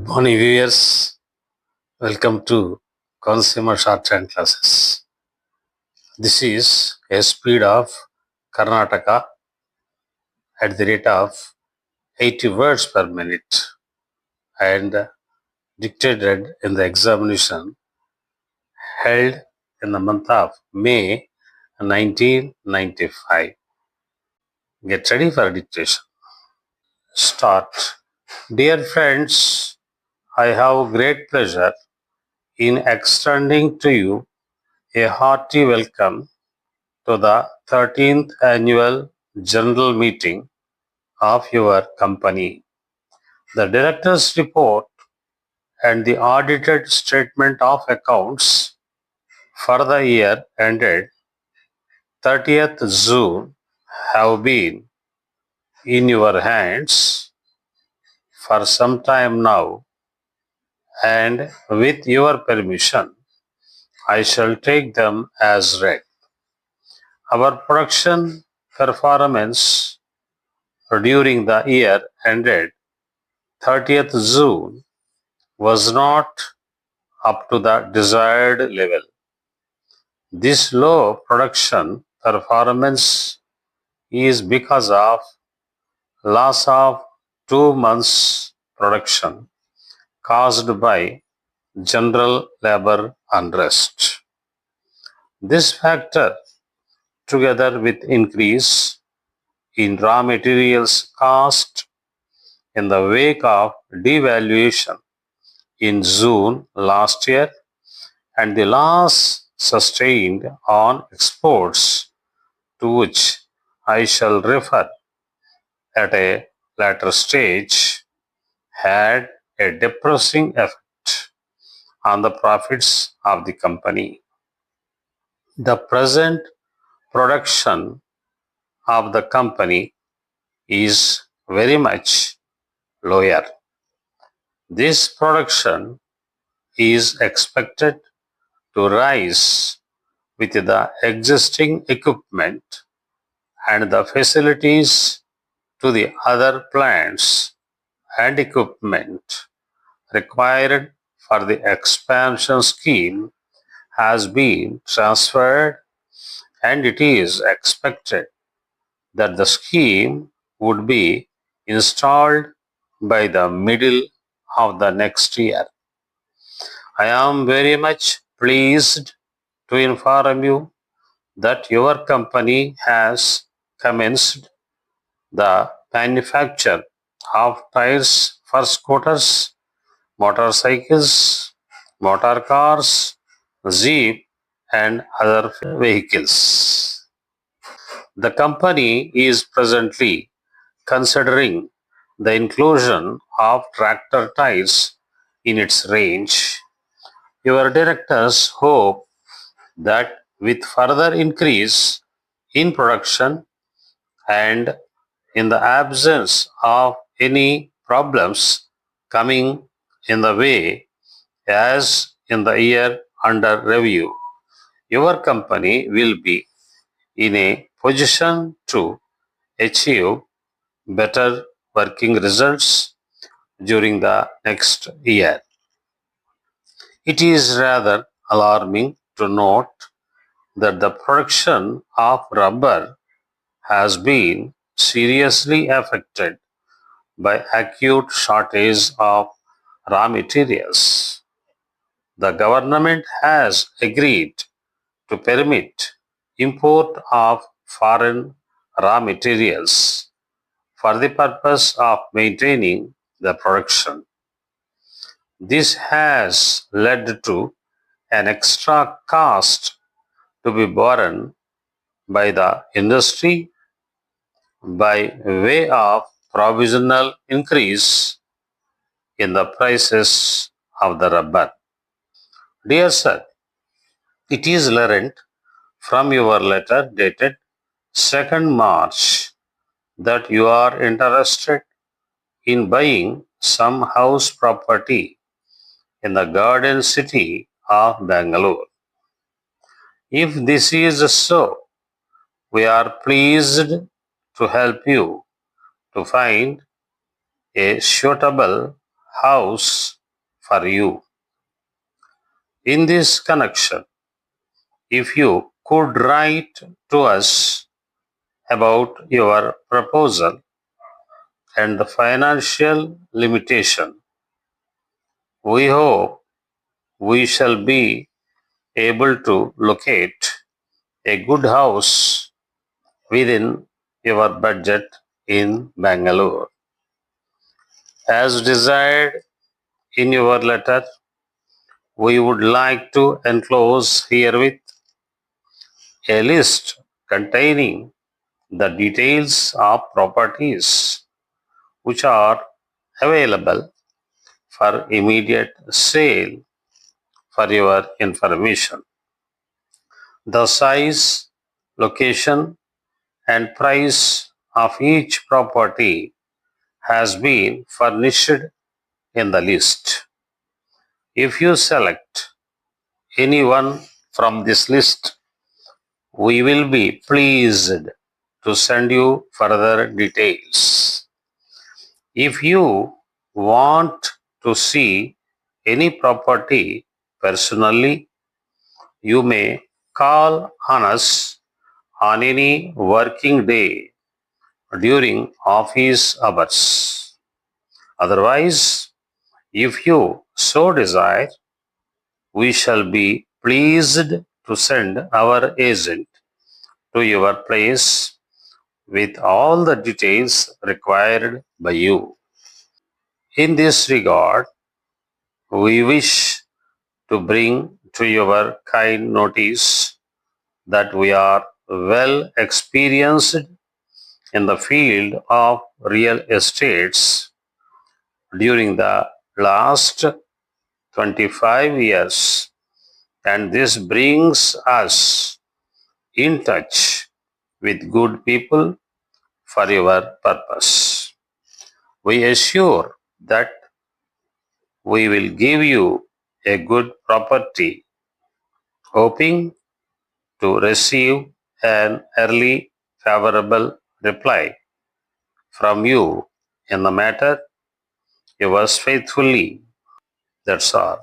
Morning viewers, welcome to Consumer Shorthand classes. This is a speed of Karnataka at the rate of 80 words per minute and dictated in the examination held in the month of May 1995. Get ready for dictation. Start. Dear friends, I have great pleasure in extending to you a hearty welcome to the 13th annual general meeting of your company. The director's report and the audited statement of accounts for the year ended 30th June have been in your hands for some time now, and with your permission, I shall take them as read. Our production performance during the year ended 30th June was not up to the desired level. This low production performance is because of loss of 2 months production caused by general labor unrest. This factor, together with increase in raw materials cost in the wake of devaluation in June last year, and the loss sustained on exports, to which I shall refer at a later stage, had a depressing effect on the profits of the company. The present production of the company is very much lower. This production is expected to rise with the existing equipment and the facilities to the other plants and equipment required for the expansion scheme has been transferred, and it is expected that the scheme would be installed by the middle of the next year. I am very much pleased to inform you that your company has commenced the manufacture of tires for scooters, motorcycles, motor cars, jeep, and other vehicles. The company is presently considering the inclusion of tractor tires in its range. Your directors hope that with further increase in production and in the absence of any problems coming in the way as in the year under review, your company will be in a position to achieve better working results during the next year. It is rather alarming to note that the production of rubber has been seriously affected by acute shortage of raw materials. The government has agreed to permit import of foreign raw materials for the purpose of maintaining the production. This has led to an extra cost to be borne by the industry by way of provisional increase in the prices of the rubber. Dear sir, it is learned from your letter dated 2nd March that you are interested in buying some house property in the garden city of Bangalore. If this is so, we are pleased to help you to find a suitable house for you. In this connection, if you could write to us about your proposal and the financial limitation, we hope we shall be able to locate a good house within your budget in Bangalore. As desired in your letter, we would like to enclose herewith a list containing the details of properties which are available for immediate sale for your information. The size, location, and price of each property has been furnished in the list. If you select any one from this list, we will be pleased to send you further details. If you want to see any property personally, you may call on us on any working day during office hours. Otherwise, if you so desire, we shall be pleased to send our agent to your place with all the details required by you. In this regard, we wish to bring to your kind notice that we are well experienced in the field of real estates during the last 25 years, and this brings us in touch with good people for your purpose. We assure that we will give you a good property, hoping to receive an early favorable reply from you in the matter. Yours faithfully. That's all.